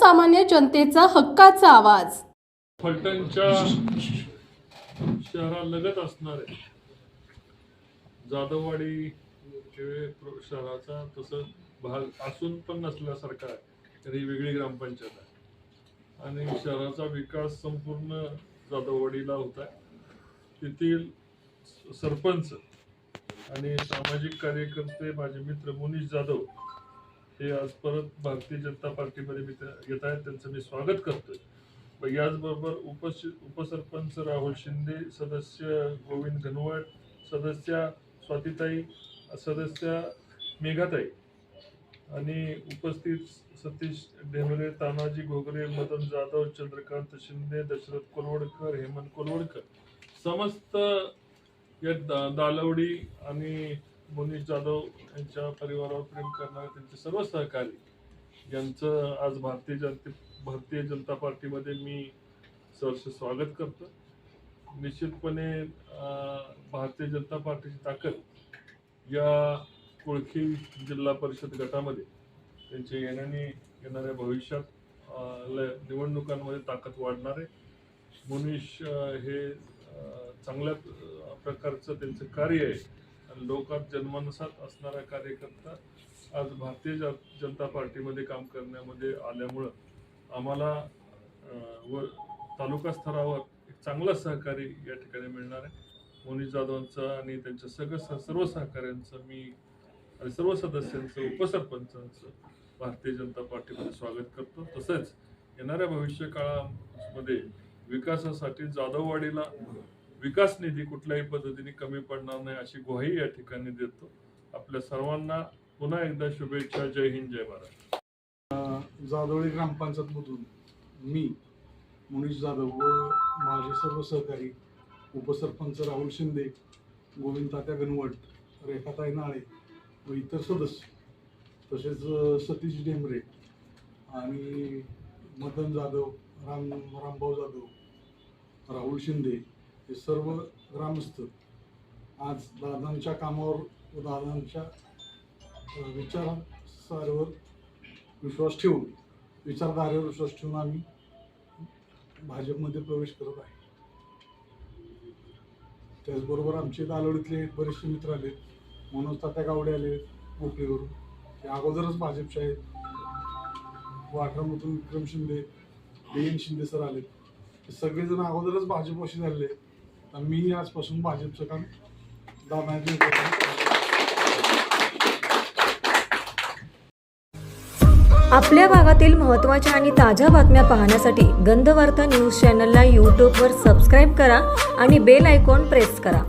सर्वसामान्य जनतेचा हक्काचा आवाज. फलटणच्या शहरालगत असणारे जाधववाडी हे शहराचा तसं भाग असून पण नसल्यासारखा आहे. तरी वेगळी ग्रामपंचायत आहे आणि शहराचा विकास संपूर्ण जाधववाडीला होत आहे. तेथील सरपंच आणि सामाजिक कार्यकर्ते माझे मित्र मुनीश जाधव हे आज परत भारतीय जनता पार्टीमध्ये येत आहेत. त्यांचं मी स्वागत करतोय. याचबरोबर उपसरपंच राहुल शिंदे, सदस्य गोविंद घनवट, सदस्य स्वातीताई, सदस्य मेघाताई आणि उपस्थित सतीश ढेमरे, तानाजी घोगरे, मदन जाधव, चंद्रकांत शिंदे, दशरथ कोलवडकर, हेमंत कोलवडकर, समस्त या दालवडी आणि मुनीश जाधव यांच्या परिवारावर प्रेम करणारे त्यांचे सर्व सहकारी यांचं आज भारतीय जनता पार्टीमध्ये मी सहर्ष स्वागत करतो. निश्चितपणे भारतीय जनता पार्टीची ताकद या कुळखी जिल्हा परिषद गटामध्ये त्यांच्या येणाऱ्या भविष्यात निवडणुकांमध्ये ताकद वाढणार आहे. मुनीश हे चांगल्या प्रकारचं त्यांचं कार्य आहे आणि लोकात जन्मनसात असणारा कार्यकर्ता आज भारतीय जनता पार्टीमध्ये काम करण्यामध्ये आल्यामुळं आम्हाला व तालुका स्तरावर एक चांगला सहकारी या ठिकाणी मिळणार आहे. मुनीश जाधवांचं आणि त्यांच्या सर्व सहकाऱ्यांचं मी आणि सर्व सदस्यांचं, उपसरपंचांचं भारतीय जनता पार्टीमध्ये स्वागत करतो. तसेच येणाऱ्या भविष्य काळामध्ये विकासासाठी जाधववाडीला विकास निधी कुठल्याही पद्धतीने कमी पडणार नाही अशी ग्वाही या ठिकाणी देतो. आपल्या सर्वांना पुन्हा एकदा शुभेच्छा. जय हिंद, जय महाराष्ट्र. जाधववाडी ग्रामपंचायतमधून मी मुनीश जाधव व माझे सर्व सहकारी उपसरपंच राहुल शिंदे, गोविंद तात्या घनवट, रेखाताई नाळे व इतर सदस्य, तसेच सतीश ढेमरे आणि मदन जाधव, रामभाऊ जाधव, राहुल शिंदे हे सर्व ग्रामस्थ आज दादांच्या कामावर व दादांच्या विचारधारेवर विश्वास ठेवून आम्ही भाजपमध्ये प्रवेश करत आहे. त्याचबरोबर आमचे दालवडीतले बरेचसे मित्र आले, मनोज तात्या गावडे आले कोकणीवरून, ते अगोदरच भाजपचे आहेत. वाठरामधून विक्रम शिंदे, DN शिंदे सर आले. सगळेजण अगोदरच भाजपशी झाले. तर मी आजपासून भाजपचं काम दादांचे. आपल्या भागातील महत्त्वाच्या आणि ताज्या बातम्या पाहण्यासाठी गंधवार्ता न्यूज चॅनलला यूट्यूबवर सबस्क्राईब करा आणि बेल आयकॉन प्रेस करा.